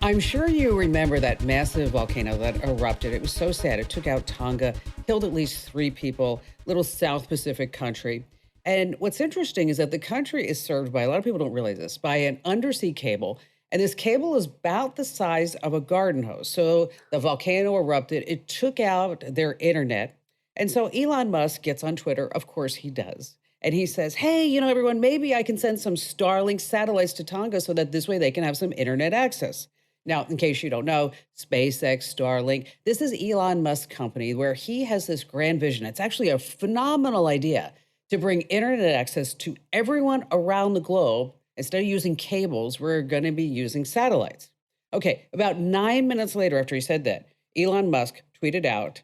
I'm sure you remember that massive volcano that erupted. It was so sad. It took out Tonga, killed at least 3 people, little South Pacific country. And what's interesting is that the country is served by, a lot of people don't realize this, by an undersea cable. And this cable is about the size of a garden hose. So the volcano erupted, it took out their internet. And so Elon Musk gets on Twitter. Of course he does. And he says, hey, everyone, maybe I can send some Starlink satellites to Tonga so that this way they can have some internet access. Now, in case you don't know, SpaceX, Starlink, this is Elon Musk's company where he has this grand vision. It's actually a phenomenal idea to bring internet access to everyone around the globe. Instead of using cables, we're going to be using satellites. Okay, about 9 minutes later after he said that, Elon Musk tweeted out,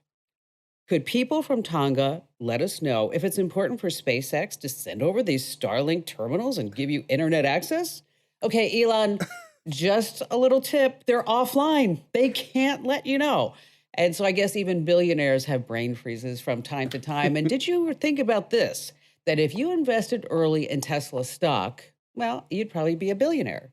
could people from Tonga let us know if it's important for SpaceX to send over these Starlink terminals and give you internet access? Okay, Elon, just a little tip, they're offline. They can't let you know. And so I guess even billionaires have brain freezes from time to time. And did you think about this? That if you invested early in Tesla stock, well, you'd probably be a billionaire.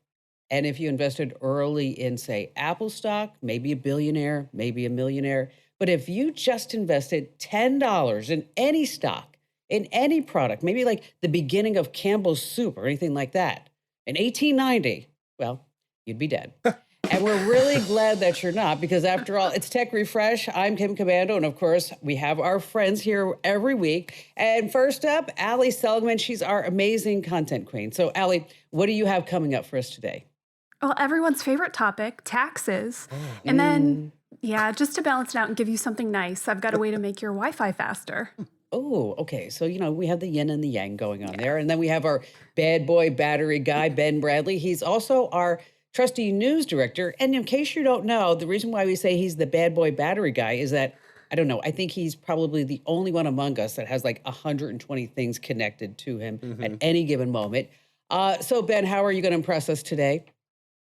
And if you invested early in, say, Apple stock, maybe a billionaire, maybe a millionaire. But if you just invested $10 in any stock, in any product, maybe like the beginning of Campbell's Soup or anything like that, in 1890, well, you'd be dead. And we're really glad that you're not, because after all, it's Tech Refresh. I'm Kim Komando, and of course, we have our friends here every week. And first up, Ali Seligman. She's our amazing content queen. So, Ali, what do you have coming up for us today? Well, everyone's favorite topic, taxes. And then, just to balance it out and give you something nice, I've got a way to make your Wi-Fi faster. Oh, okay. So, we have the yin and the yang going on there. And then we have our bad boy battery guy, Ben Bradley. He's also our trusty news director. And in case you don't know, the reason why we say he's the bad boy battery guy is that, I don't know, I think he's probably the only one among us that has like 120 things connected to him at any given moment. So, Ben, how are you going to impress us today?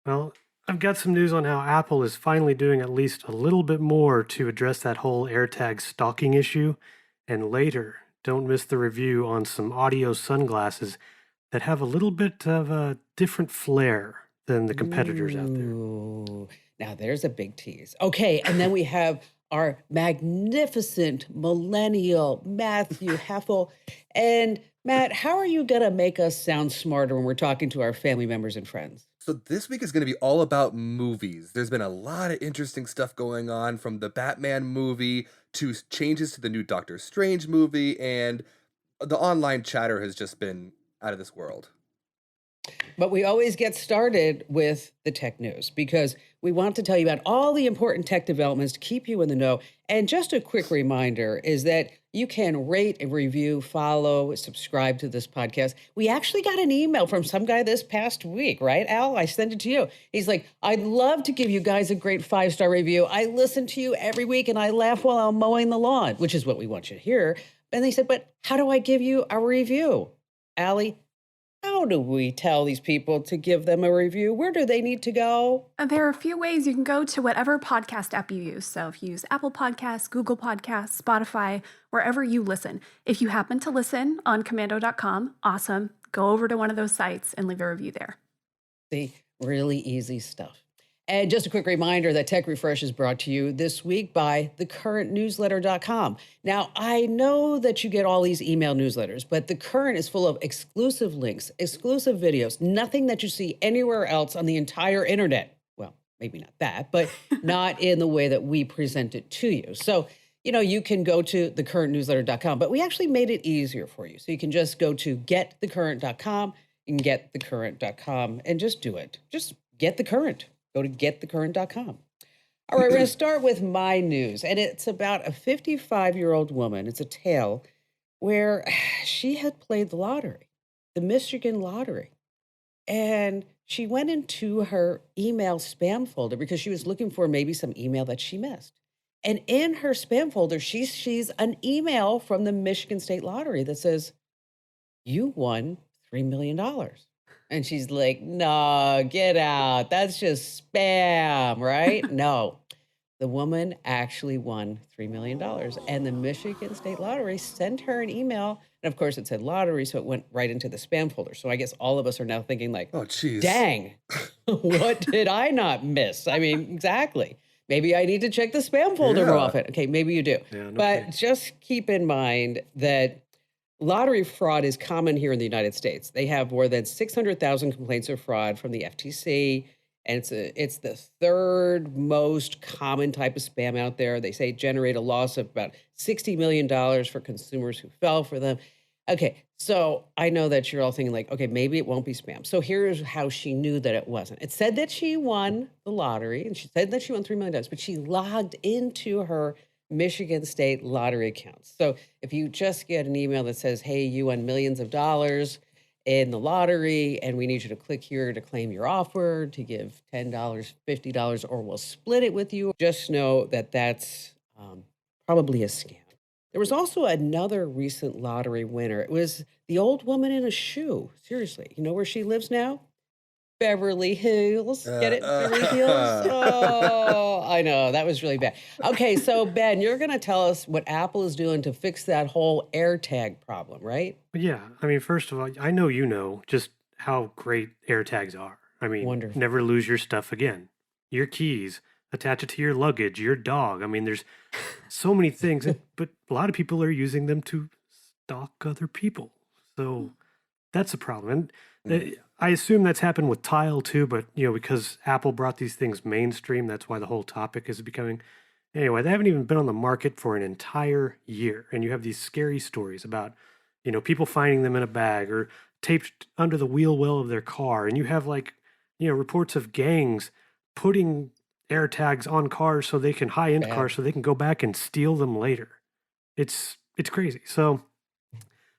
Well, I've got some news on how Apple is finally doing at least a little bit more to address that whole AirTag stalking issue. And later, don't miss the review on some audio sunglasses that have a little bit of a different flair than the competitors out there. Ooh, now there's a big tease. Okay, and then we have our magnificent millennial Matthew Heffel. And Matt, how are you going to make us sound smarter when we're talking to our family members and friends? So this week is going to be all about movies. There's been a lot of interesting stuff going on, from the Batman movie to changes to the new Doctor Strange movie, and the online chatter has just been out of this world. But we always get started with the tech news because we want to tell you about all the important tech developments to keep you in the know. And just a quick reminder is that you can rate and review, follow, subscribe to this podcast. We actually got an email from some guy this past week, right, Al? I sent it to you. He's like, I'd love to give you guys a great 5-star review. I listen to you every week and I laugh while I'm mowing the lawn, which is what we want you to hear. And they said, but how do I give you a review? Allie, how do we tell these people to give them a review? Where do they need to go? There are a few ways. You can go to whatever podcast app you use. So if you use Apple Podcasts, Google Podcasts, Spotify, wherever you listen. If you happen to listen on Komando.com, awesome. Go over to one of those sites and leave a review there. See, really easy stuff. And just a quick reminder that Tech Refresh is brought to you this week by thecurrentnewsletter.com. Now, I know that you get all these email newsletters, but The Current is full of exclusive links, exclusive videos, nothing that you see anywhere else on the entire internet. Well, maybe not that, but not in the way that we present it to you. So, you can go to thecurrentnewsletter.com, but we actually made it easier for you. So you can just go to getthecurrent.com and getthecurrent.com and just do it. Just get the current. Go to getthecurrent.com. All right, we're going to start with my news. And it's about a 55-year-old woman. It's a tale where she had played the lottery, the Michigan lottery. And she went into her email spam folder because she was looking for maybe some email that she missed. And in her spam folder, she sees an email from the Michigan State Lottery that says, you won $3 million. And she's like, no, get out. That's just spam, right? No, the woman actually won $3 million. And the Michigan State Lottery sent her an email And of course, it said lottery, so it went right into the spam folder. So I guess all of us are now thinking like, Oh, jeez. dang, what did I not miss? I mean, exactly. Maybe I need to check the spam folder more Yeah. often. Okay, maybe you do. Yeah, no But kidding. just keep in mind that lottery fraud is common here in the United States. They have more than 600,000 complaints of fraud from the FTC, and it's the third most common type of spam out there. They say generate a loss of about $60 million for consumers who fell for them. Okay, so I know that you're all thinking like, okay, maybe it won't be spam. So here's how she knew that it wasn't. It said that she won the lottery, and she said that she won $3 million, but she logged into her Michigan State lottery accounts. So if you just get an email that says, hey, you won millions of dollars in the lottery, and we need you to click here to claim your offer, to give $10, $50, or we'll split it with you, just know that that's probably a scam. There was also another recent lottery winner. It was the old woman in a shoe. Seriously, you know where she lives now? Beverly Hills. Get it? Beverly Hills? Oh, I know. That was really bad. Okay, so Ben, you're going to tell us what Apple is doing to fix that whole AirTag problem, right? But yeah, I mean, first of all, I know you know just how great AirTags are. I mean, Wonderful. never lose your stuff again. Your keys, attach it to your luggage, your dog. I mean, there's so many things, but a lot of people are using them to stalk other people. So that's a problem. And I assume that's happened with Tile too, but because Apple brought these things mainstream, that's why the whole topic is becoming. Anyway, they haven't even been on the market for an entire year, and you have these scary stories about people finding them in a bag or taped under the wheel well of their car, and you have reports of gangs putting AirTags on cars so they can high-end Bad. cars so they can go back and steal them later. It's crazy. So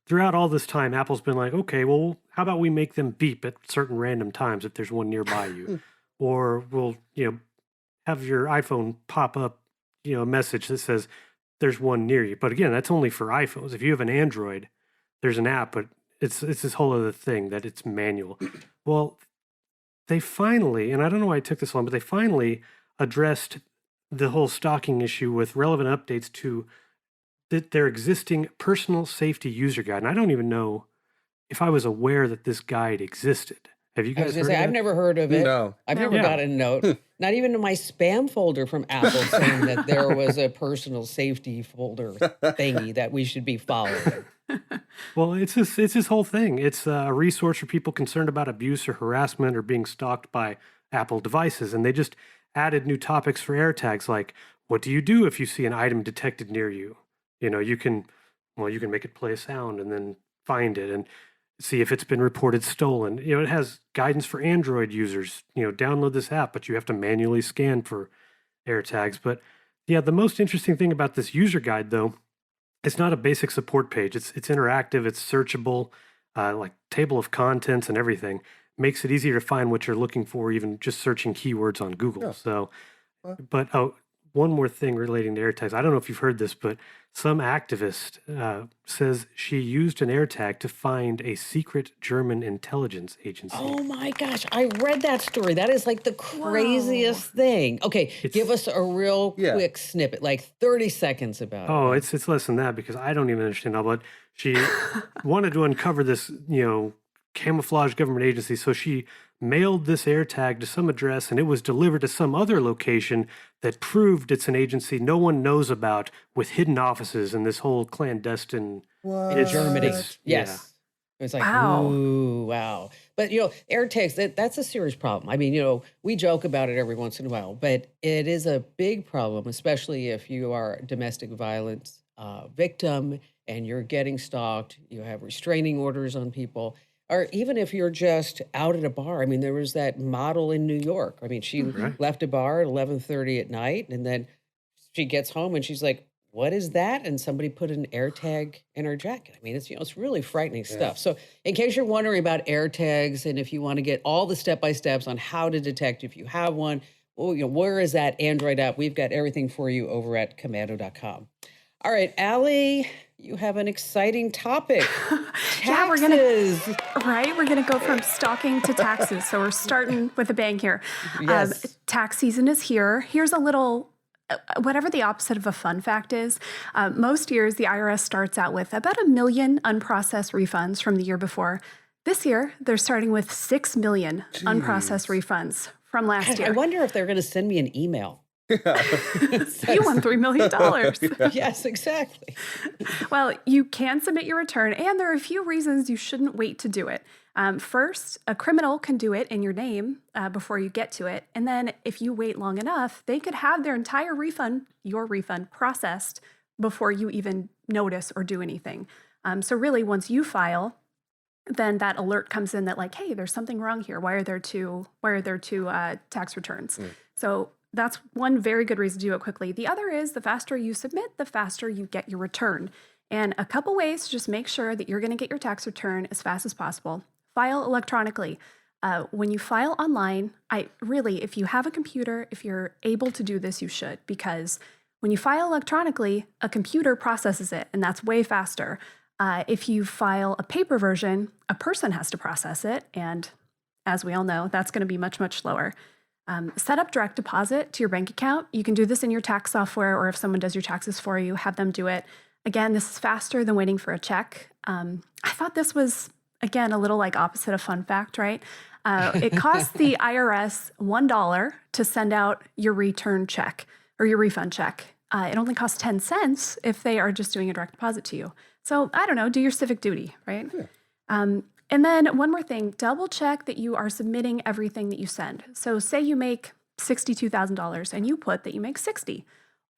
throughout all this time, Apple's been like, okay, well, how about we make them beep at certain random times if there's one nearby you, or we'll have your iPhone pop up a message that says there's one near you. But again, that's only for iPhones. If you have an Android, there's an app, but it's this whole other thing that it's manual. Well, they finally, and I don't know why it took this long, but they finally addressed the whole stalking issue with relevant updates to their existing personal safety user guide. And I don't even know if I was aware that this guide existed. Have you I was guys going heard to say, of I've that? never heard of it. No. I've never Yeah. got a note, not even in my spam folder from Apple saying that there was a personal safety folder thingy that we should be following. Well, it's this whole thing. It's a resource for people concerned about abuse or harassment or being stalked by Apple devices. And they just added new topics for AirTags, like what do you do if you see an item detected near you? You can make it play a sound and then find it and see if it's been reported stolen. It has guidance for Android users. Download this app, but you have to manually scan for AirTags. But yeah, the most interesting thing about this user guide, though, it's not a basic support page. It's interactive. It's searchable, like table of contents and everything. Makes it easier to find what you're looking for, even just searching keywords on Google. Yeah. So, Well- but one more thing relating to AirTags. I don't know if you've heard this, but some activist says she used an AirTag to find a secret German intelligence agency. Oh my gosh, I read that story. That is like the craziest thing. Okay, give us a real Yeah. quick snippet, like 30 seconds about Oh, it. it's less than that because I don't even understand all. But she wanted to uncover this, camouflage government agency. So she mailed this AirTag to some address, and it was delivered to some other location that proved it's an agency no one knows about with hidden offices and this whole clandestine. What? In Germany. it's- Yes. It's like, Wow. ooh, wow. But, AirTags, that's a serious problem. I mean, we joke about it every once in a while, but it is a big problem, especially if you are a domestic violence victim and you're getting stalked, you have restraining orders on people, or even if you're just out at a bar. I mean, there was that model in New York. I mean, she Right. left a bar at 11:30 at night, and then she gets home and she's like, what is that? And somebody put an AirTag in her jacket. I mean, it's really frightening stuff. So in case you're wondering about AirTags, and if you want to get all the step-by-steps on how to detect if you have one, well, where is that Android app? We've got everything for you over at Komando.com. All right, Allie, you have an exciting topic. Yeah, Taxes. We're going to go from stalking to taxes. So we're starting with a bang here. Yes. Tax season is here. Here's a little Whatever the opposite of a fun fact is, most years the IRS starts out with about 1 million unprocessed refunds from the year before. This year, they're starting with 6 million unprocessed Jeez. refunds from last God, I year. wonder if they're going to send me an email. Yeah. You Says, won $3 million. Yeah. yes, exactly. Well, you can submit your return, and there are a few reasons you shouldn't wait to do it. First, a criminal can do it in your name before you get to it. And then if you wait long enough, they could have their entire refund, your refund, processed before you even notice or do anything. So really, once you file, then that alert comes in that like, hey, there's something wrong here. Why are there two tax returns? Mm. So that's one very good reason to do it quickly. The other is the faster you submit, the faster you get your return. And a couple ways to just make sure that you're going to get your tax return as fast as possible. File electronically. When you file online, if you have a computer, if you're able to do this, you should, because when you file electronically, a computer processes it, and that's way faster. If you file a paper version, a person has to process it, and as we all know, that's going to be much, much slower. Set up direct deposit to your bank account. You can do this in your tax software, or if someone does your taxes for you, have them do it. Again, this is faster than waiting for a check. I thought this was, again, a little like opposite of fun fact, right? It costs the IRS $1 to send out your return check or your refund check. It only costs 10 cents if they are just doing a direct deposit to you. So I don't know, do your civic duty, right? Yeah. And then one more thing, double check that you are submitting everything that you send. So say you make $62,000 and you put that you make 60,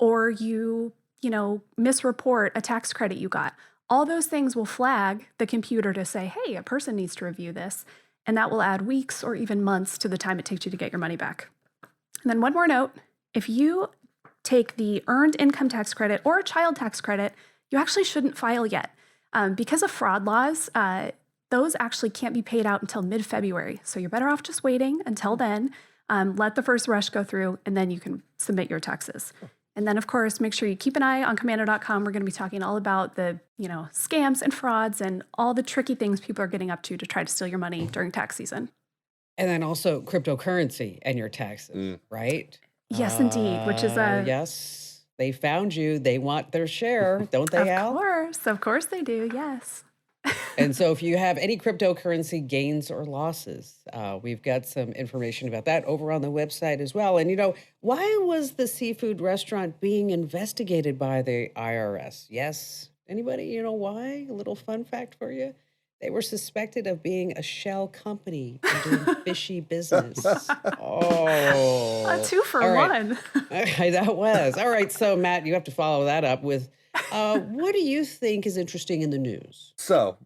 or you misreport a tax credit you got. All those things will flag the computer to say, hey, a person needs to review this. And that will add weeks or even months to the time it takes you to get your money back. And then one more note, if you take the earned income tax credit or a child tax credit, you actually shouldn't file yet. Because of fraud laws, those actually can't be paid out until mid-February. So you're better off just waiting until then. Let the first rush go through, and then you can submit your taxes. And then, of course, make sure you keep an eye on Komando.com. We're going to be talking all about the, scams and frauds and all the tricky things people are getting up to try to steal your money during tax season. And then also cryptocurrency and your taxes, right? Yes, indeed, which is yes, they found you. They want their share, don't they, Al? Of course they do, yes. And so if you have any cryptocurrency gains or losses, we've got some information about that over on the website as well. And, why was the seafood restaurant being investigated by the IRS? Yes. Anybody, why? A little fun fact for you. They were suspected of being a shell company and doing fishy business. A Oh, 2 for all right. 1. That was. All right. So, Matt, you have to follow that up with what do you think is interesting in the news? So,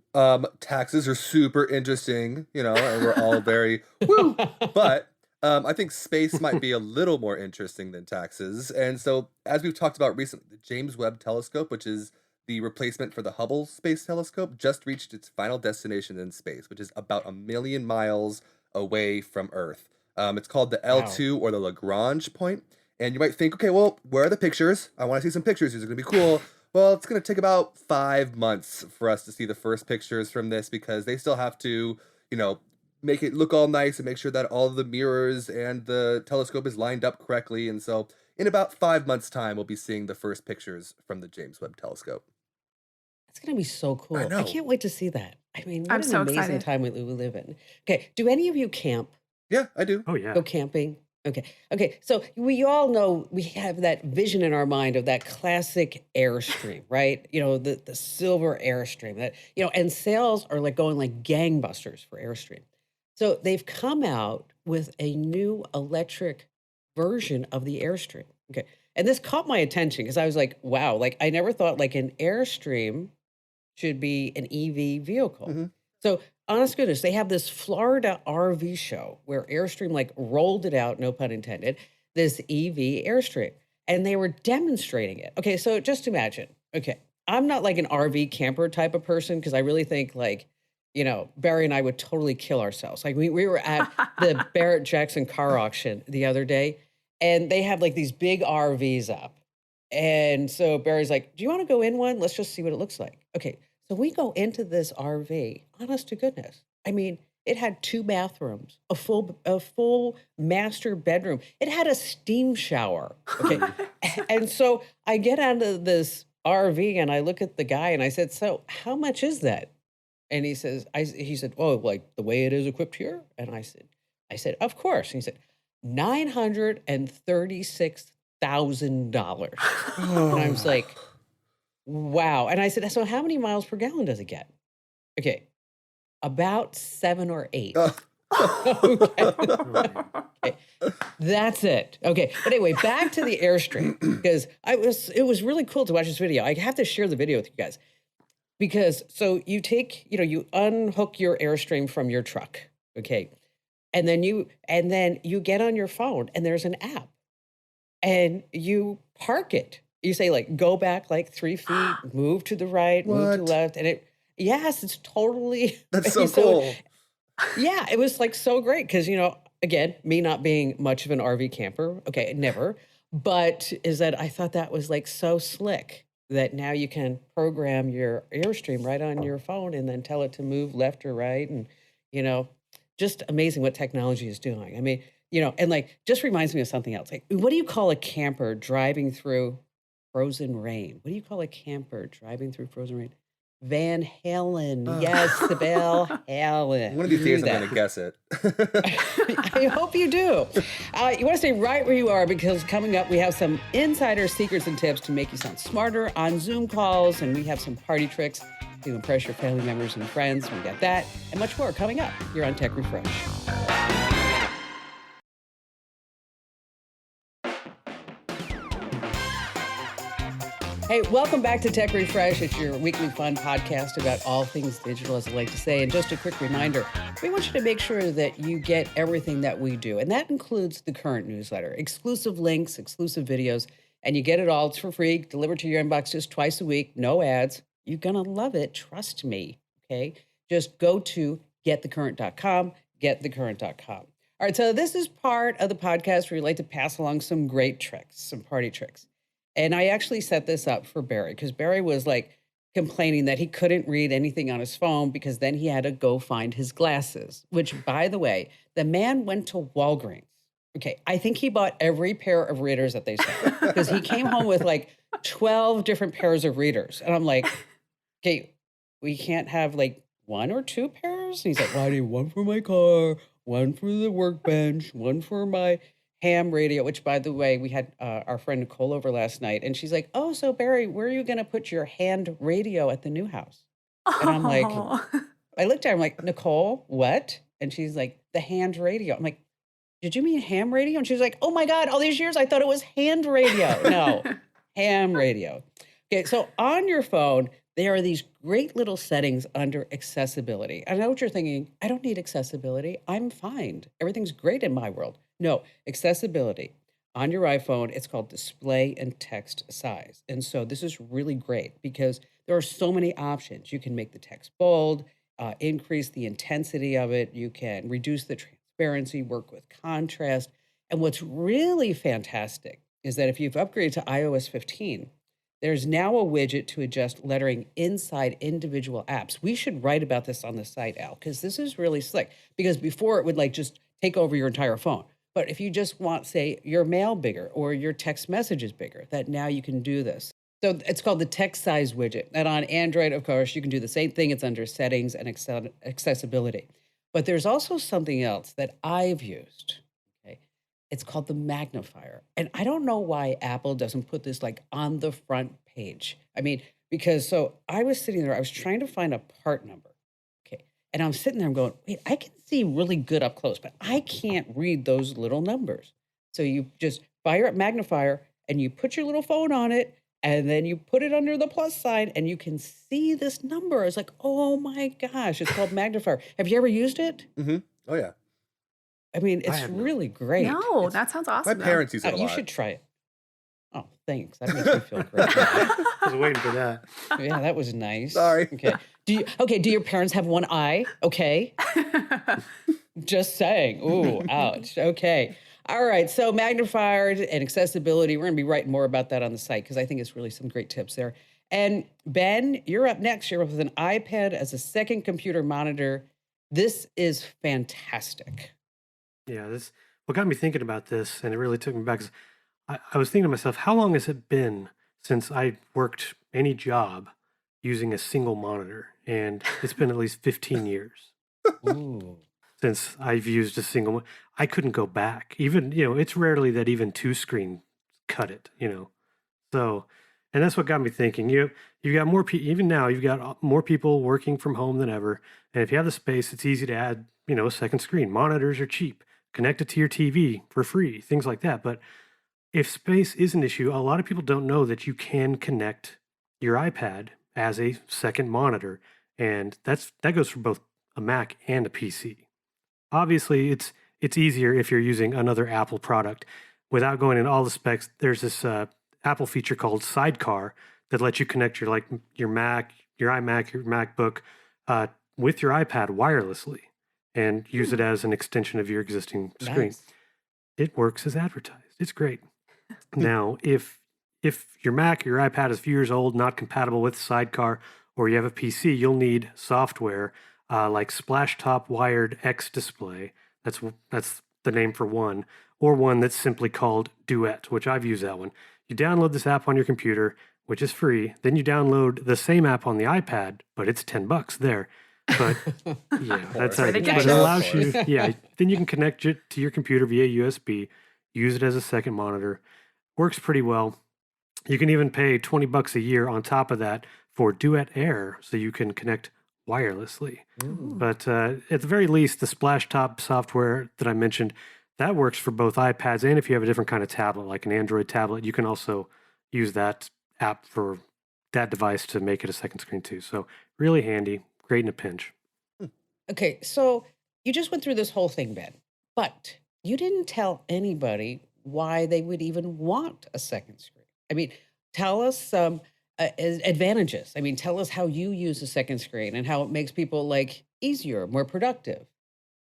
taxes are super interesting, and we're all very woo. But I think space might be a little more interesting than taxes. And so, as we've talked about recently, the James Webb Telescope, which is the replacement for the Hubble Space Telescope, just reached its final destination in space, which is about 1 million miles away from Earth. It's called the Wow. L2 or the Lagrange point. And you might think, okay, well, where are the pictures? I want to see some pictures. These are going to be cool. Well, it's going to take about 5 months for us to see the first pictures from this because they still have to, make it look all nice and make sure that all of the mirrors and the telescope is lined up correctly. And so in about 5 months' time, we'll be seeing the first pictures from the James Webb Telescope. It's going to be so cool. I I know. can't wait to see that. I mean, what I'm an so amazing excited. time we live in. Okay. Do any of you camp? Yeah, I do. Oh, yeah. Go camping? Okay. Okay. So we all know we have that vision in our mind of that classic Airstream, right? The silver Airstream that, and sales are like going like gangbusters for Airstream. So they've come out with a new electric version of the Airstream. Okay. And this caught my attention because I was like, wow, like I never thought like an Airstream should be an EV vehicle. hmm So, honest goodness, they have this Florida RV show where Airstream like rolled it out, no pun intended, this EV Airstream, and they were demonstrating it. Okay, so just imagine. Okay, I'm not like an RV camper type of person because I really think like, Barry and I would totally kill ourselves. Like we were at the Barrett Jackson car auction the other day, and they had like these big RVs up. And so Barry's like, do you want to go in one? Let's just see what it looks like. Okay. So we go into this RV, honest to goodness. I mean, It had 2 bathrooms, a full master bedroom. It had a steam shower, okay? Mm. And so I get out of this RV and I look at the guy and I said, "So, how much is that?" And he said, "Oh, like the way it is equipped here?" And I said, "Of course." And he said, $936,000. And I was Oh. like, "Wow." And I said, "So how many miles per gallon does it get?" Okay, about 7 or 8. Okay. Oh, man. Okay. That's it. Okay. But anyway, back to the Airstream because it was really cool to watch this video. I have to share the video with you guys because so you unhook your Airstream from your truck. Okay. And then you get on your phone and there's an app and you park it. You say like go back like 3 feet, move to the right, move to the What? left, and yes, it's totally That's so so cool. yeah, it was like so great because again, me not being much of an RV camper, okay, never, but is that I thought that was like so slick that now you can program your Airstream right on your phone and then tell it to move left or right, and you know, just amazing what technology is doing. I mean, and like just reminds me of something else. Like, what do you call a camper driving through frozen rain? What do you call a camper driving through frozen rain? Van Halen. Ugh. Yes, the Van Halen. One of You these knew days I'm that. gonna guess it. I hope you do. You want to stay right where you are because coming up, we have some insider secrets and tips to make you sound smarter on Zoom calls, and we have some party tricks to impress your family members and friends. We got that and much more coming up here on Tech Refresh. Hey, welcome back to Tech Refresh. It's your weekly fun podcast about all things digital, as I like to say. And just a quick reminder, we want you to make sure that you get everything that we do. And that includes the current newsletter, exclusive links, exclusive videos, and you get it all. It's for free, delivered to your inbox just twice a week, no ads. You're going to love it. Trust me. Okay. Just go to getthecurrent.com, getthecurrent.com. All right. So this is part of the podcast where we like to pass along some great tricks, some party tricks. And I actually set this up for Barry because Barry was like complaining that he couldn't read anything on his phone because then he had to go find his glasses, which, by the way, the man went to Walgreens. Okay. I think he bought every pair of readers that they sell because he came home with like 12 different pairs of readers. And I'm like, okay, we can't have like 1 or 2 pairs. And he's like, well, I need one for my car, one for the workbench, one for my ham radio, which by the way, we had our friend Nicole over last night. And she's like, oh, so Barry, where are you going to put your hand radio at the new house? And I'm like, Oh. I looked at her, I'm like, Nicole, what? And she's like, the hand radio. I'm like, did you mean ham radio? And she's like, oh my God, all these years I thought it was hand radio. No, ham radio. Okay, so on your phone, there are these great little settings under accessibility. I know what you're thinking. I don't need accessibility. I'm fine. Everything's great in my world. No, accessibility. On your iPhone, it's called display and text size. And so this is really great because there are so many options. You can make the text bold, increase the intensity of it. You can reduce the transparency, work with contrast. And what's really fantastic is that if you've upgraded to iOS 15, there's now a widget to adjust lettering inside individual apps. We should write about this on the site, Al, because this is really slick. Because before it would like just take over your entire phone. But if you just want, say, your mail bigger or your text messages bigger, that now you can do this. So it's called the text size widget. And on Android, of course, you can do the same thing. It's under settings and accessibility. But there's also something else that I've used. Okay. It's called the magnifier. And I don't know why Apple doesn't put this like on the front page. I mean, because so I was sitting there, I was trying to find a part number. Okay. And I'm sitting there, I'm going, wait, I can see really good up close, but I can't read those little numbers. So you just fire up magnifier and you put your little phone on it and then you put it under the plus sign and you can see this number. It's like, oh my gosh, it's called magnifier. Have you ever used it? Mm-hmm. Oh yeah. I mean, I it's have not. really great. No, It's, that sounds My awesome though. parents use it a you lot. should try it. Oh, thanks. That makes me feel great. I was waiting for that. Yeah, that was nice. Sorry. Okay. Do your parents have one eye? Okay. Just saying. Ooh, ouch. Okay. All right. So magnifier and accessibility. We're going to be writing more about that on the site because I think it's really some great tips there. And Ben, you're up next. You're up with an iPad as a second computer monitor. This is fantastic. Yeah, this what got me thinking about this, and it really took me back. Is I was thinking to myself, how long has it been since I worked any job using a single monitor? And it's been at least 15 years Ooh, since I've used a single one. I couldn't go back. Even, it's rarely that even two screen cut it. So, and that's what got me thinking. You've got more people, even now, you've got more people working from home than ever. And if you have the space, it's easy to add, a second screen. Monitors are cheap. Connect it to your TV for free, things like that. But if space is an issue, a lot of people don't know that you can connect your iPad as a second monitor, and that goes for both a Mac and a PC. Obviously, it's easier if you're using another Apple product. Without going into all the specs, there's this Apple feature called Sidecar that lets you connect your Mac, your iMac, your MacBook uh, with your iPad wirelessly and use it Hmm, as an extension of your existing screen. nice. It works as advertised. It's great. Now, if your Mac or your iPad is a few years old, not compatible with Sidecar, or you have a PC, you'll need software like Splash Top Wired X Display. That's the name for one, or one that's simply called Duet, which I've used that one. You download this app on your computer, which is free. Then you download the same app on the iPad, but it's $10 there. But Of yeah, that's course. how. way to get But it you. Nice. Of allows you. course. Yeah, then you can connect it to your computer via USB. Use it as a second monitor. Works pretty well. You can even pay $20 a year on top of that for Duet Air, so you can connect wirelessly. Ooh. Ooh. But at the very least, the Splash Top software that I mentioned that works for both iPads and if you have a different kind of tablet, like an Android tablet, you can also use that app for that device to make it a second screen too. So really handy, great in a pinch. Okay, so you just went through this whole thing, Ben, but you didn't tell anybody why they would even want a second screen. I mean, tell us some advantages. I mean, tell us how you use a second screen and how it makes people like easier, more productive.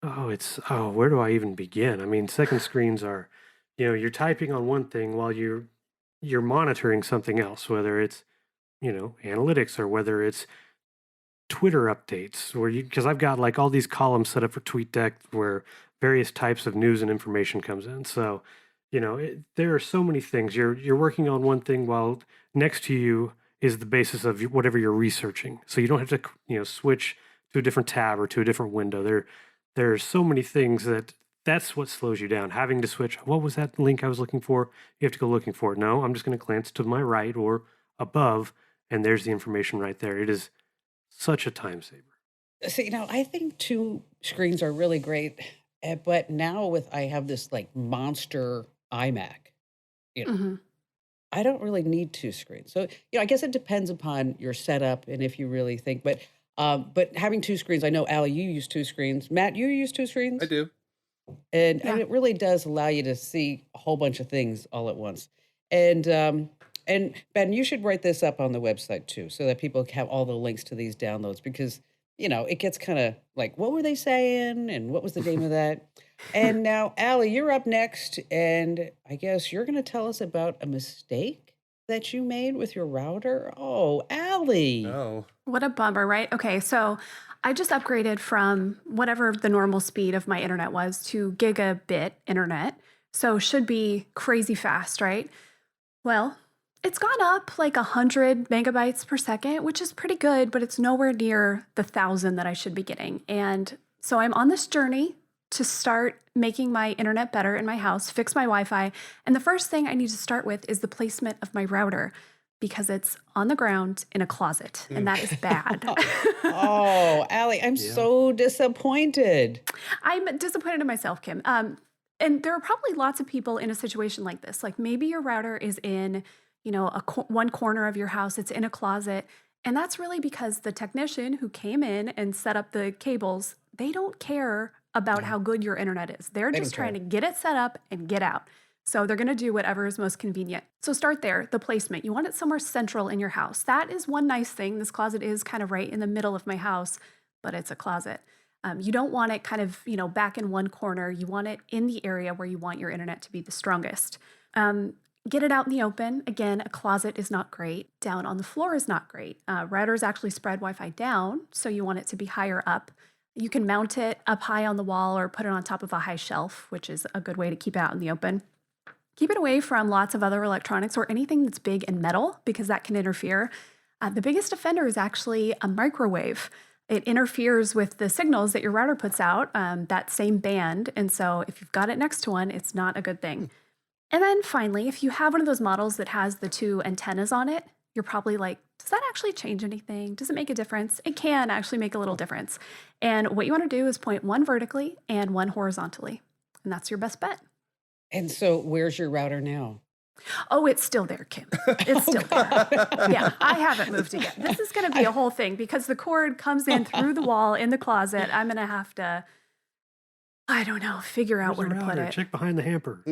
Where do I even begin? I mean, second screens are, you're typing on one thing while you're monitoring something else, whether it's, analytics or whether it's Twitter updates where you because I've got like all these columns set up for TweetDeck where various types of news and information comes in. So, there are so many things. You're working on one thing while next to you is the basis of whatever you're researching. So you don't have to, switch to a different tab or to a different window. There's so many things that's what slows you down. Having to switch. What was that link I was looking for? You have to go looking for it. No, I'm just going to glance to my right or above, and there's the information right there. It is such a time saver. See, now I think two screens are really great, but now with I have this like monster iMac, you know, Hmm. I don't really need 2 screens. So, I guess it depends upon your setup and if you really think, but having 2 screens, I know, Allie, you use 2 screens. Matt, you use 2 I screens? do. And Yeah. it really does allow you to see a whole bunch of things all at once. And Ben, you should write this up on the website too, so that people have all the links to these downloads because, it gets kinda like, "What were they saying, and what was the name of that?" And now, Allie, you're up next, and I guess you're gonna tell us about a mistake that you made with your router? Oh, Allie. No. What a bummer, right? Okay, so I just upgraded from whatever the normal speed of my internet was to gigabit internet. So should be crazy fast, right? Well, it's gone up like 100 megabytes per second, which is pretty good, but it's nowhere near the 1,000 that I should be getting. And so I'm on this journey to start making my internet better in my house, fix my Wi Fi. And the first thing I need to start with is the placement of my router because it's on the ground in a closet, and Mm. that is bad. Oh, Allie, I'm Yeah. so disappointed. I'm disappointed in myself, Kim. And there are probably lots of people in a situation like this. Like maybe your router is in, one corner of your house. It's in a closet, and that's really because the technician who came in and set up the cables, they don't care about No, how good your internet is. They're they don't just trying care. to get it set up and get out. So they're going to do whatever is most convenient. So start there, the placement. You want it somewhere central in your house. That is one nice thing. This closet is kind of right in the middle of my house, but it's a closet. You don't want it kind of, back in one corner. You want it in the area where you want your internet to be the strongest. Um, get it out in the open. Again, a closet is not great. Down on the floor is not great. Routers actually spread Wi Fi down, so you want it to be higher up. You can mount it up high on the wall or put it on top of a high shelf, which is a good way to keep it out in the open. Keep it away from lots of other electronics or anything that's big and metal because that can interfere. The biggest offender is actually a microwave. It interferes with the signals that your router puts out, that same band. And so if you've got it next to one, it's not a good thing. And then finally, if you have one of those models that has the two antennas on it, you're probably like, does that actually change anything? Does it make a difference? It can actually make a little difference. And what you want to do is point one vertically and one horizontally. And that's your best bet. And so where's your router now? Oh, it's still there, Kim. It's still there. Yeah, I haven't moved it yet. This is going to be a whole thing because the cord comes in through the wall in the closet. I'm going to have to, I don't know, figure out Where's where the to put router? it. Check behind the hamper.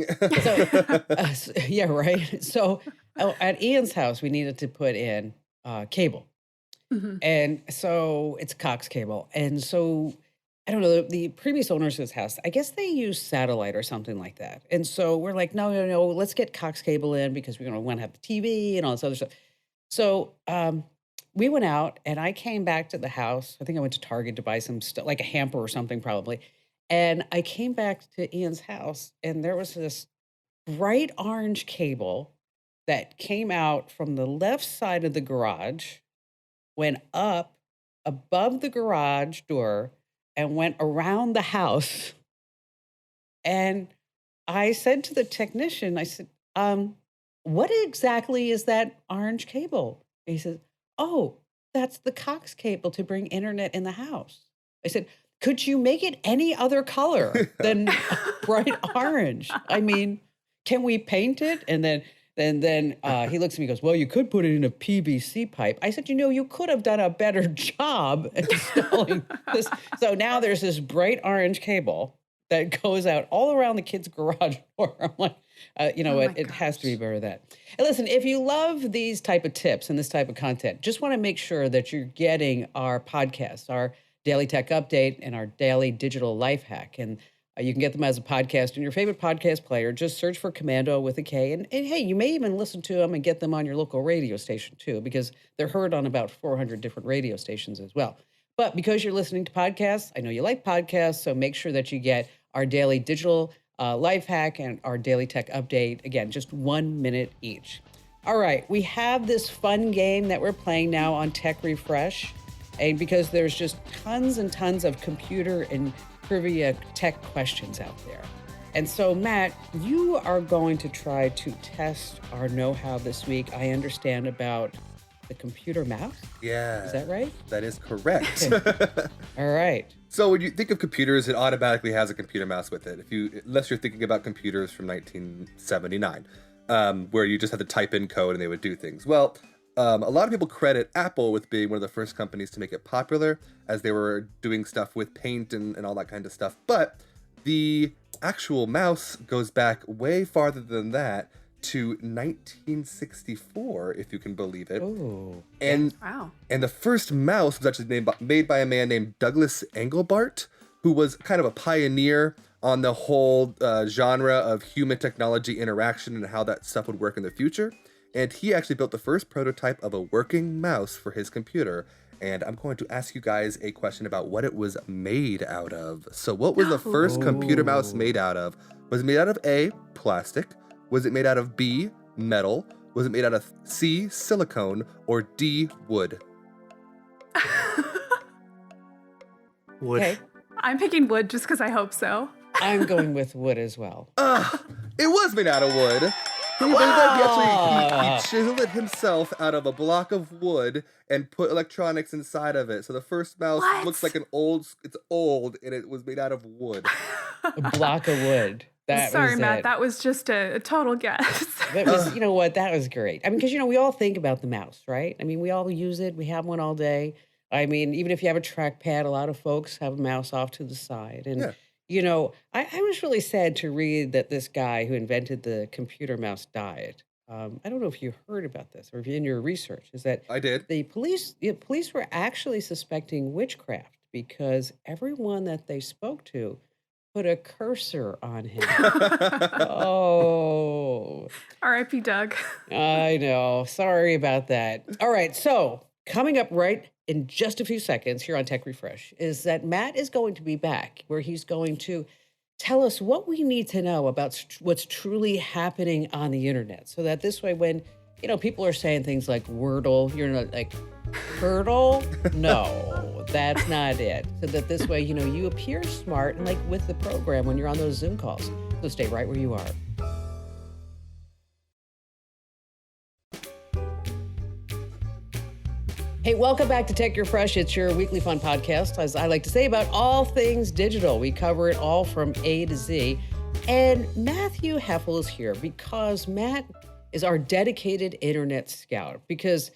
Yeah, right. So at Ian's house, we needed to put in cable. Mhm. And so it's Cox cable. And so I don't know, the previous owners of this house, I guess they use satellite or something like that. And so we're like, no, no, no, let's get Cox cable in because we're going to want to have the TV and all this other stuff. So we went out and I came back to the house. I think I went to Target to buy some stuff, like a hamper or something probably. And I came back to Ian's house and there was this bright orange cable that came out from the left side of the garage, went up above the garage door, and went around the house. And I said to the technician, I said, what exactly is that orange cable? He says, oh, that's the Cox cable to bring internet in the house. I said, could you make it any other color than bright orange? I mean, can we paint it? And then he looks at me and goes, well, you could put it in a PVC pipe. I said, you could have done a better job installing this. So now there's this bright orange cable that goes out all around the kid's garage door. I'm like, Oh my it has to be gosh. better than that. And listen, if you love these type of tips and this type of content, just want to make sure that you're getting our podcasts, our daily tech update and our daily digital life hack. And you can get them as a podcast in your favorite podcast player. Just search for Komando with a K. And hey, you may even listen to them and get them on your local radio station too, because they're heard on about 400 different radio stations as well. But because you're listening to podcasts, I know you like podcasts, so make sure that you get our daily digital life hack and our daily tech update. Again, just 1 minute each. All right, we have this fun game that we're playing now on Tech Refresh. And because there's just tons and tons of computer and trivia tech questions out there. And so, Matt, you are going to try to test our know-how this week. I understand about the computer mouse. Yeah. Is that right? That is correct. All right. So when you think of computers, it automatically has a computer mouse with it. Unless you're thinking about computers from 1979, where you just had to type in code and they would do things. Well, a lot of people credit Apple with being one of the first companies to make it popular, as they were doing stuff with paint and all that kind of stuff. But the actual mouse goes back way farther than that, to 1964, if you can believe it. Oh. And Wow. and the first mouse was actually made by a man named Douglas Engelbart, who was kind of a pioneer on the whole genre of human technology interaction and how that stuff would work in the future. And he actually built the first prototype of a working mouse for his computer. And I'm going to ask you guys a question about what it was made out of. So what was the first computer mouse made out of? Was it made out of A, plastic? Was it made out of B, metal? Was it made out of C, silicone? Or D, wood? Wood. Okay. I'm picking wood just because I hope so. I'm going with wood as well. It was made out of wood. He chiseled it himself out of a block of wood and put electronics inside of it. So the first mouse What? looks like it's old, and it was made out of wood. A block of wood. Sorry, Matt. It. That was just a total guess. That was, you know what? That was great. I mean, because, we all think about the mouse, right? I mean, we all use it. We have one all day. I mean, even if you have a trackpad, a lot of folks have a mouse off to the side. And, Yeah. I was really sad to read that this guy who invented the computer mouse died. I don't know if you heard about this or if you're in your research, is that I did. the police were actually suspecting witchcraft because everyone that they spoke to put a cursor on him. Oh, R.I.P. Doug. I know. Sorry about that. All right. So Coming up right in just a few seconds here on Tech Refresh is that Matt is going to be back, where he's going to tell us what we need to know about what's truly happening on the internet. So that this way, when people are saying things like Wordle, you're not like Hurdle. No, that's not it. So that this way, you appear smart and like with the program when you're on those Zoom calls. So stay right where you are. Hey, welcome back to Tech Refresh. It's your weekly fun podcast, as I like to say, about all things digital. We cover it all from A to Z. And Matthew Heffel is here because Matt is our dedicated internet scout. Because,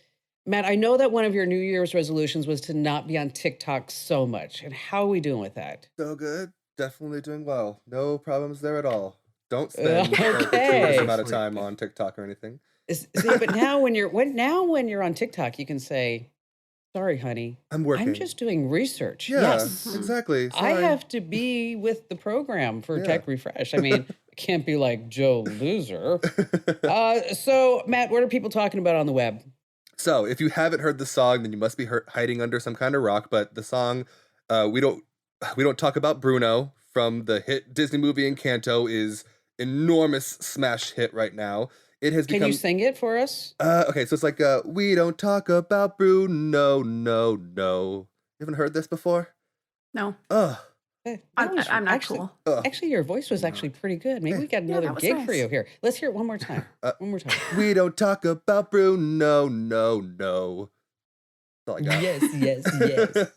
Matt, I know that one of your New Year's resolutions was to not be on TikTok so much. And how are we doing with that? So good. Definitely doing well. No problems there at all. Don't spend a gratuitous Okay. amount of time on TikTok or anything. See, but now when you're on TikTok, you can say, sorry, honey. I'm working. I'm just doing research. Yeah, Yes. exactly. I Sorry. have to be with the program for Yeah. Tech Refresh. I mean, I can't be like Joe Loser. So, Matt, what are people talking about on the web? So, if you haven't heard the song, then you must be hiding under some kind of rock. But the song, we don't talk about Bruno from the hit Disney movie Encanto is enormous smash hit right now. It has Can become. you sing it for us? Okay, so it's like we don't talk about Bruno, no. You haven't heard this before? No, Ugh. That I'm, was I'm not actually, cool. Actually, your voice was actually pretty good. Maybe we got another that was gig for nice. you here. Let's hear it one more time. One more time. We don't talk about Bruno, no. That's all I got. Yes.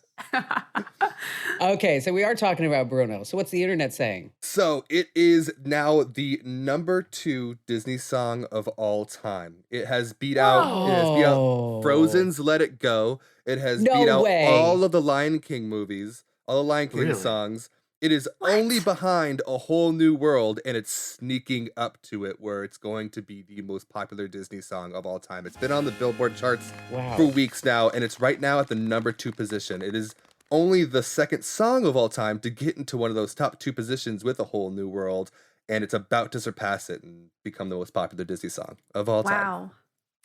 Okay, so we are talking about Bruno. So what's the internet saying? So it is now the number 2 Disney song of all time. It has beat out Frozen's Let It Go. It has No beat out way. all of the Lion King movies, all the Lion King Really? songs. It is What? only behind A Whole New World, and it's sneaking up to it where it's going to be the most popular Disney song of all time. It's been on the Billboard charts Wow. for weeks now, and it's right now at the number 2 position. It is only the second song of all time to get into one of those top 2 positions with A Whole New World, and it's about to surpass it and become the most popular Disney song of all time.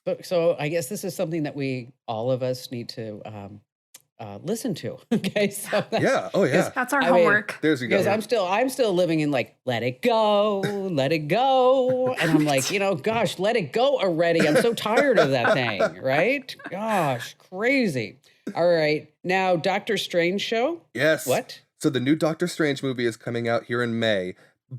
Wow. So I guess this is something that all of us need to listen to. Okay, so Yeah, oh yeah. That's our I mean, homework. There's you because go. I'm still living in like let it go, and I'm like, gosh, let it go already. I'm so tired of that thing, right? Gosh, crazy. All right, now Doctor Strange show. Yes. What? So the new Doctor Strange movie is coming out here in May,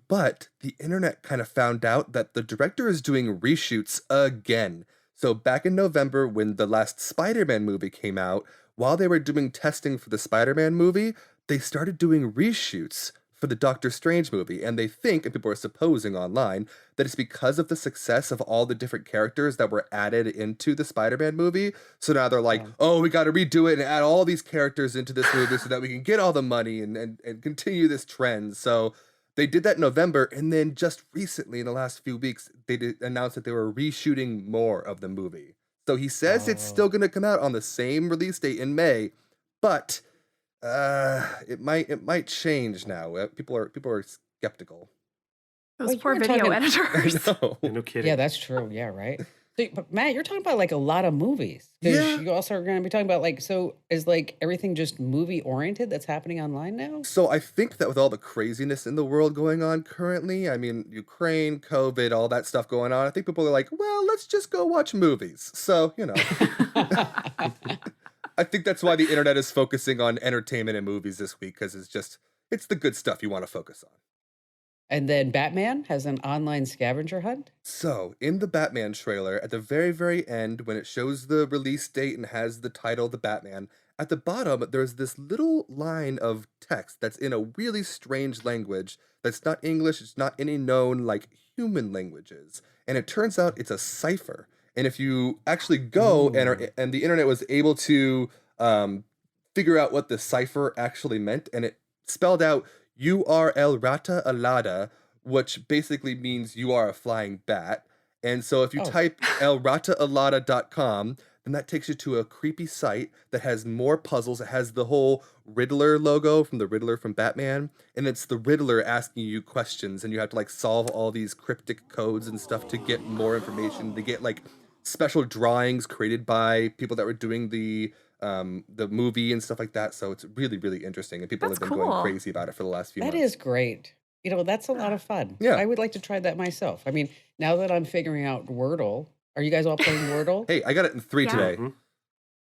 but the internet kind of found out that the director is doing reshoots again. So back in November, when the last Spider-Man movie came out, while they were doing testing for the Spider-Man movie, they started doing reshoots for the Doctor Strange movie. And they think, and people are supposing online, that it's because of the success of all the different characters that were added into the Spider-Man movie. So now they're like, oh, we got to redo it and add all these characters into this movie so that we can get all the money and continue this trend. So they did that in November, and then just recently, in the last few weeks, they announced that they were reshooting more of the movie. So he says it's still going to come out on the same release date in May, but it might change now. People are skeptical. Those Well, you poor were video talking- editors. No. Yeah, no kidding. Yeah, that's true. Yeah, right. So, but Matt, you're talking about like a lot of movies. 'Cause Yeah. You also are going to be talking about like, so is like everything just movie oriented that's happening online now? So I think that with all the craziness in the world going on currently, I mean, Ukraine, COVID, all that stuff going on, I think people are like, well, let's just go watch movies. So, I think that's why the internet is focusing on entertainment and movies this week, because it's the good stuff you want to focus on. And then Batman has an online scavenger hunt. So, in the Batman trailer, at the very, very end, when it shows the release date and has the title, The Batman, at the bottom, there's this little line of text that's in a really strange language that's not English, it's not any known, like, human languages. And it turns out it's a cipher. And if you actually go and the internet was able to figure out what the cipher actually meant, and it spelled out "You are El Rata Alada," which basically means you are a flying bat. And so if you type elrataalada.com, then that takes you to a creepy site that has more puzzles. It has the whole Riddler logo from the Riddler from Batman, and it's the Riddler asking you questions, and you have to like solve all these cryptic codes and stuff to get more information, to get like special drawings created by people that were doing the movie and stuff like that. So it's really, really interesting, and people That's have been going cool. crazy about it for the last few That months. is great. That's a lot Yeah. of fun. Yeah. I would like to try that myself. I mean, now that I'm figuring out Wordle, are you guys all playing Wordle? Hey, I got it in 3 Yeah. today. Hmm.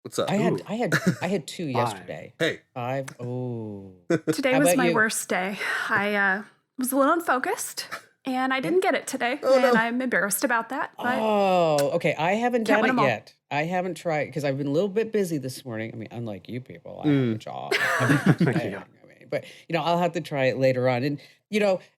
What's up? I had Ooh, I had I had 2 5. yesterday. Hey. 5. Oh. Today How was about my you? worst day. I was a little unfocused and I Hmm? didn't get it today. Oh, And no. I'm embarrassed about that, but Oh, okay. I haven't can't done win it them all. yet. I haven't tried because I've been a little bit busy this morning. I mean, unlike you people, I have a Mm. job and everything. Yeah. I mean, but I'll have to try it later on. And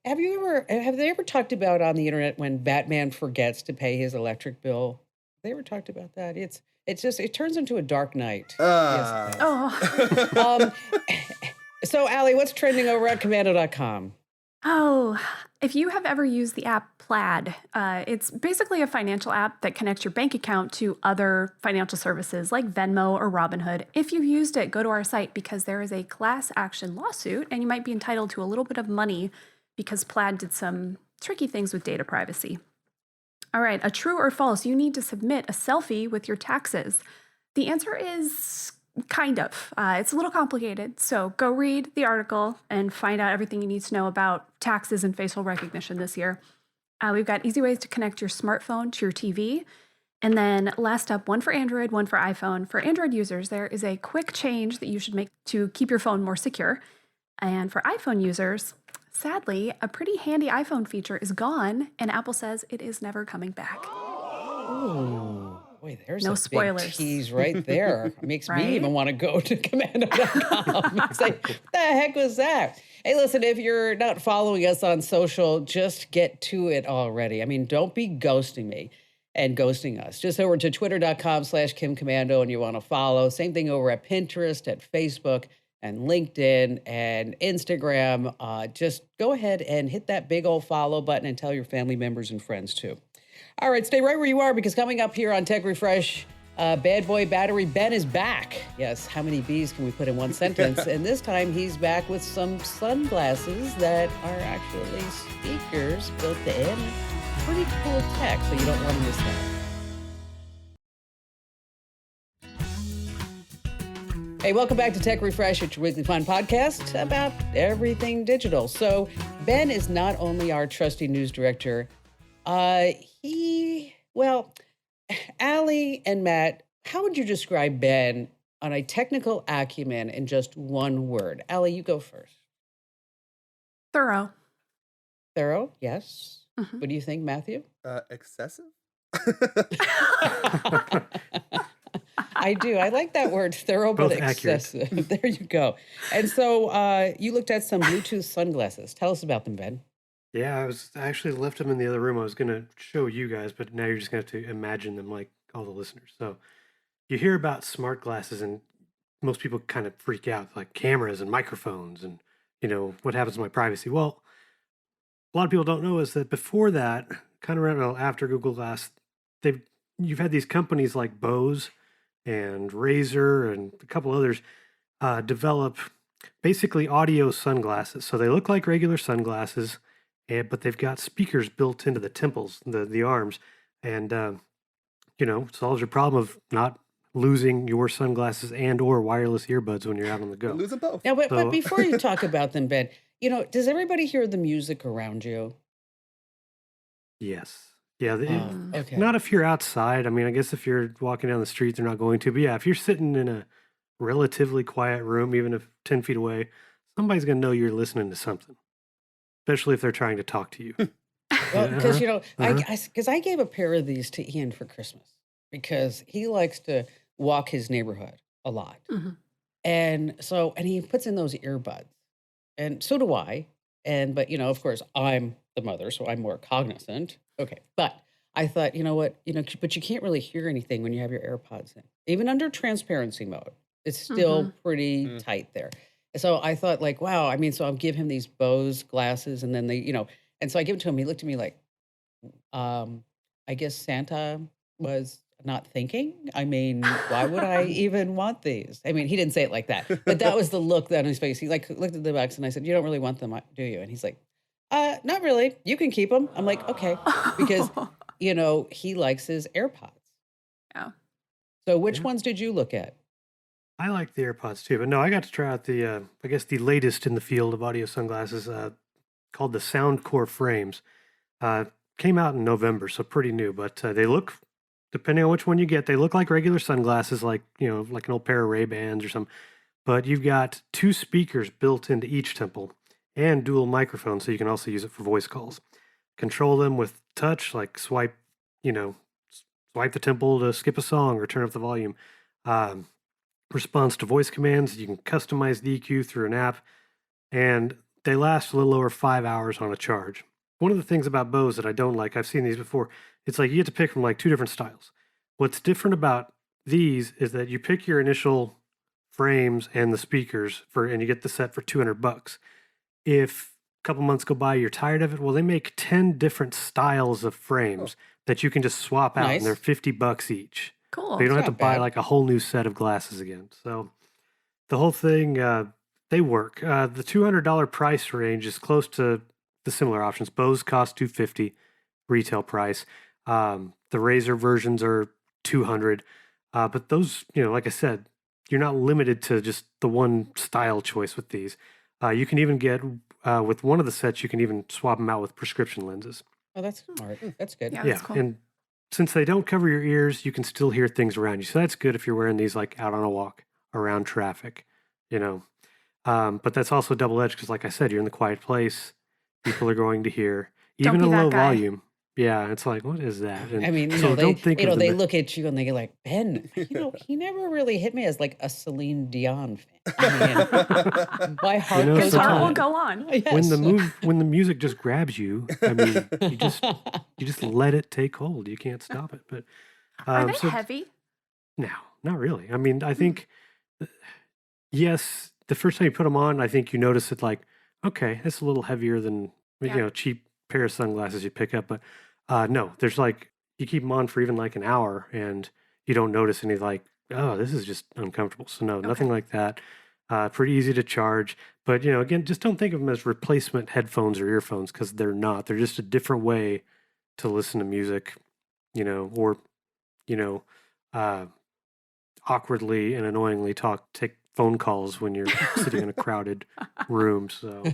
have they ever talked about on the internet when Batman forgets to pay his electric bill? They ever talked about that? It's just it turns into a dark night. Yes, it Ah. does. Oh. Um, so Allie, what's trending over at Komando.com? Oh, if you have ever used the app Plaid, it's basically a financial app that connects your bank account to other financial services like Venmo or Robinhood. If you've used it, go to our site because there is a class action lawsuit and you might be entitled to a little bit of money because Plaid did some tricky things with data privacy. All right, a true or false, you need to submit a selfie with your taxes. The answer is kind of. It's a little complicated, so go read the article and find out everything you need to know about taxes and facial recognition this year. We've got easy ways to connect your smartphone to your TV. And then last up, one for Android, one for iPhone. For Android users, there is a quick change that you should make to keep your phone more secure. And for iPhone users, sadly, a pretty handy iPhone feature is gone, and Apple says it is never coming back. Ooh, boy, there's No a big spoilers, tease right there. Makes me even right? want to go to commando.com. It's like, what the heck was that? Hey, listen, if you're not following us on social, just get to it already. I mean, don't be ghosting me and ghosting us. Just over to twitter.com/Kim Commando and you want to follow. Same thing over at Pinterest, at Facebook, and LinkedIn and Instagram. Just go ahead and hit that big old follow button and tell your family members and friends too. All right, stay right where you are because coming up here on Tech Refresh, Bad Boy Battery Ben is back. Yes, how many B's can we put in one sentence? And this time he's back with some sunglasses that are actually speakers built in. Pretty cool tech, so you don't want to miss that. Hey, welcome back to Tech Refresh. It's your weekly fun podcast about everything digital. So Ben is not only our trusty news director, well, Allie and Matt, how would you describe Ben on a technical acumen in just one word? Allie, you go first. Thorough. Thorough, yes. Mhm. What do you think, Matthew? Excessive? I do. I like that word, thorough but Both accurate. excessive. There you go. And so you looked at some Bluetooth sunglasses. Tell us about them, Ben. Yeah, I actually left them in the other room. I was going to show you guys, but now you're just going to have to imagine them like all the listeners. So you hear about smart glasses, and most people kind of freak out, like cameras and microphones, and what happens to my privacy. Well, a lot of people don't know is that before that, kind of around after Google Glass, you've had these companies like Bose and Razer and a couple others develop basically audio sunglasses. So they look like regular sunglasses, but they've got speakers built into the temples, the arms, and solves your problem of not losing your sunglasses and or wireless earbuds when you're out on the We're go. losing both. Now, but So before you talk about them, Ben, does everybody hear the music around you? yes, yeah, Oh, okay. not if you're outside. I mean, I guess if you're walking down the street, they're not going to. But yeah, if you're sitting in a relatively quiet room, even if 10 feet away, somebody's going to know you're listening to something, especially if they're trying to talk to you. Well, because Uh-huh. I gave a pair of these to Ian for Christmas because he likes to walk his neighborhood a lot, Mhm. and he puts in those earbuds, and so do I. But of course, I'm the mother, so I'm more cognizant. Okay, but I thought, you know what, but you can't really hear anything when you have your AirPods in, even under transparency mode. It's still Mhm. pretty Mm. tight there. So I thought, like, wow. I mean, so I'll give him these Bose glasses, and then and so I give it to him. He looked at me like, I guess Santa was not thinking. I mean, why would I even want these? I mean, he didn't say it like that, but that was the look that on his face. He like looked at the box, and I said, "You don't really want them, do you?" And he's like, not really. You can keep them." I'm like, "Okay," because he likes his AirPods. So which Yeah. ones did you look at? I like the AirPods too, but no, I got to try out the I guess the latest in the field of audio sunglasses, called the Soundcore frames. Uh, Came out in November, so pretty new, but they look, depending on which one you get, they look like regular sunglasses, like like an old pair of Ray Bans or something. But you've got two speakers built into each temple and dual microphones, so you can also use it for voice calls. Control them with touch, like you know, swipe the temple to skip a song or turn up the volume. Um, Responds to voice commands. You can customize the EQ through an app, and they last a little over 5 hours on a charge. One of the things about Bose that I don't like, I've seen these before, it's like you get to pick from like two different styles. What's different about these is that you pick your initial frames and the speakers and you get the set for $200. If a couple months go by, you're tired of it, well, they make 10 different styles of Oh, frames that you can just swap out, and they're Nice. $50 each. So you Cool. don't It's have to not buy bad. like a whole new set of glasses again. So the whole thing, they work. The $200 price range is close to the similar options. Bose cost 250 retail price. The Razer versions are 200. But those, like I said, you're not limited to just the one style choice with these. You can even get with one of the sets, you can even swap them out with prescription lenses. Oh, that's smart. That's good. Yeah, that's Yeah, cool. and since they don't cover your ears, you can still hear things around you. So that's good if you're wearing these like out on a walk around traffic, you know. But that's also double edged because, like I said, you're in the quiet place. People are going to hear, Don't even be at that low guy. volume. Yeah, it's like, what is that? I And mean, so don't think of them. they look at you and they get like, Ben, he never really hit me as like a Celine Dion fan. I mean, my heart His goes heart will Sometimes on. go on. Yes. when the music just grabs you, I mean, you just let it take hold. You can't stop it. But Are they so heavy? no, not really. I mean, I Hmm. think yes, the first time you put them on, I think you notice it like, okay, it's a little heavier than Yeah. cheap pair of sunglasses you pick up. But no, there's like you keep them on for even like an hour, and you don't notice any like, oh, this is just uncomfortable. So no, nothing Okay. like that. Pretty easy to charge, but again, just don't think of them as replacement headphones or earphones because they're not. They're just a different way to listen to music, or you know, uh, awkwardly and annoyingly take phone calls when you're sitting in a crowded room. So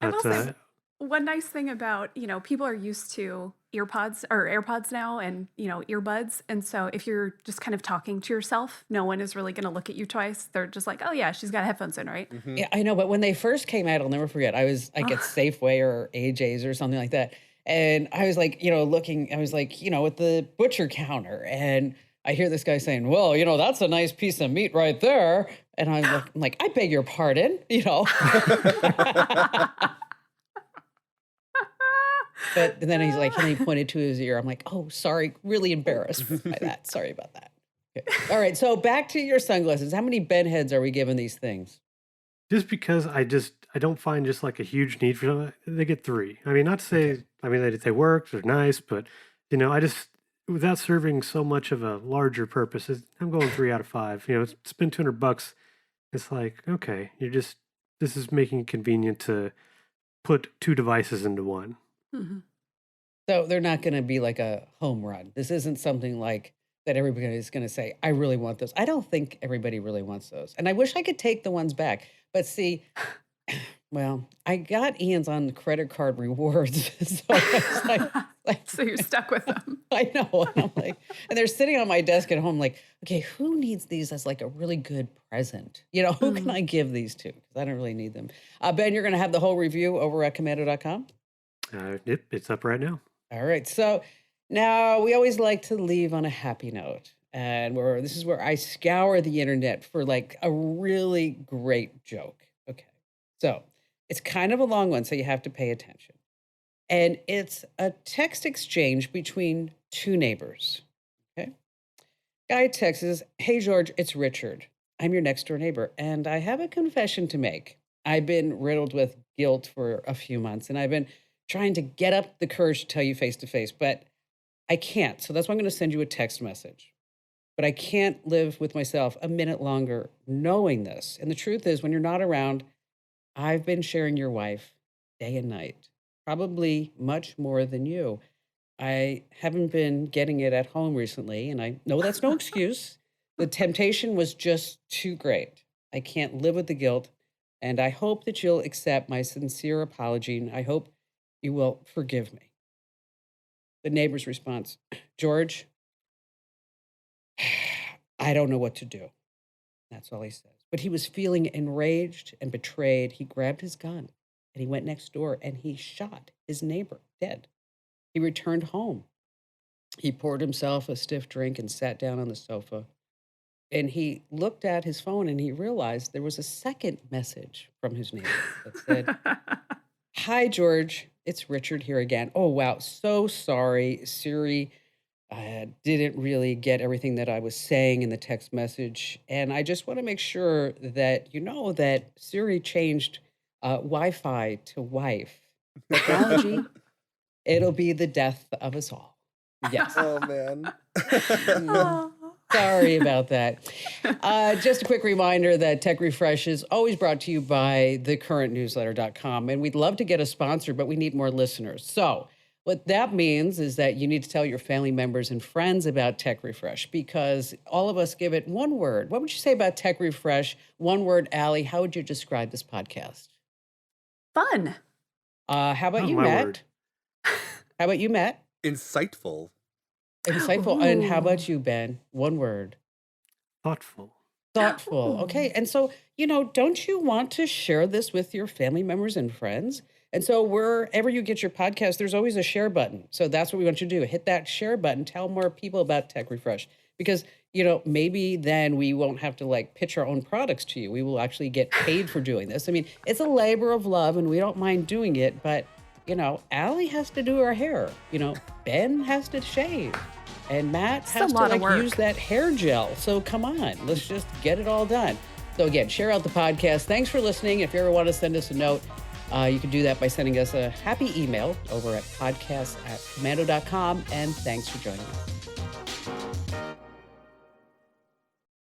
I will that's say one nice thing about, people are used to earpods or AirPods now and, earbuds. And so if you're just kind of talking to yourself, no one is really going to look at you twice. They're just like, oh, yeah, she's got headphones in, right? hmm Yeah, I know, but when they first came out, I'll never forget. I was like at Ugh. Safeway or AJ's or something like that. And I was like, looking, I was like, at the butcher counter. And I hear this guy saying, well, that's a nice piece of meat right there. And I'm like, I beg your pardon. But then he's like, and he pointed to his ear. I'm like, oh, sorry, really embarrassed by that. Sorry about that. Okay. All right. So back to your sunglasses. How many bed heads are we giving these things? just because I don't find just like a huge need for them. They get three. I mean, not to Okay. say I mean they work, they're nice, but I just without serving so much of a larger purpose, I'm going 3 out of 5. Spend $200. It's like okay, this is making it convenient to put two devices into one. Mhm. So they're not going to be like a home run. This isn't something like that everybody is going to say, I really want those. I don't think everybody really wants those. And I wish I could take the ones back. But see, well, I got Ian's on credit card rewards. So it's like, So you're stuck with them. I know. And I'm like, and they're sitting on my desk at home, like, okay, who needs these as like a really good present? Who can Mm. I give these to? Because I don't really need them. Ben, you're going to have the whole review over at Komando.com. Yep, it's up right now. All right. So now we always like to leave on a happy note. And this is where I scour the internet for like a really great joke. Okay. So it's kind of a long one, so you have to pay attention. And it's a text exchange between two neighbors. Okay. Guy texts, hey, George, it's Richard. I'm your next door neighbor, and I have a confession to make. I've been riddled with guilt for a few months, and I've been trying to get up the courage to tell you face to face, but I can't. So that's why I'm going to send you a text message. But I can't live with myself a minute longer knowing this. And the truth is, when you're not around, I've been sharing your wife day and night, probably much more than you. I haven't been getting it at home recently, and I know that's no excuse. The temptation was just too great. I can't live with the guilt, and I hope that you'll accept my sincere apology, and I hope you will forgive me. The neighbor's response, George, I don't know what to do. That's all he says. But he was feeling enraged and betrayed. He grabbed his gun and he went next door and he shot his neighbor dead. He returned home. He poured himself a stiff drink and sat down on the sofa. And he looked at his phone and he realized there was a second message from his neighbor that said, Hi, George. It's Richard here again. Oh, wow. So sorry. Siri didn't really get everything that I was saying in the text message. And I just want to make sure that you know that Siri changed Wi Fi to wife. Technology, it'll be the death of us all. Yes. Oh man. Mm, Oh. Sorry about that. Just a quick reminder that Tech Refresh is always brought to you by thecurrentnewsletter.com. And we'd love to get a sponsor, but we need more listeners. So, what that means is that you need to tell your family members and friends about Tech Refresh because all of us give it one word. What would you say about Tech Refresh? One word, Allie. How would you describe this podcast? Fun. How about Oh, you, my Matt? word. How about you, Matt? Insightful. Insightful. And how Ooh. about you, Ben? One word. Thoughtful. Thoughtful. Ooh. Okay. And so, don't you want to share this with your family members and friends? And so, wherever you get your podcast, there's always a share button. So, that's what we want you to do. Hit that share button. Tell more people about Tech Refresh because, maybe then we won't have to like pitch our own products to you. We will actually get paid for doing this. I mean, it's a labor of love and we don't mind doing it. But, Allie has to do her hair. Ben has to shave. And Matt It's a has to lot of use work. that hair gel. So come on, let's just get it all done. So again, share out the podcast. Thanks for listening. If you ever want to send us a note, you can do that by sending us a happy email over at podcast@komando.com. And thanks for joining us.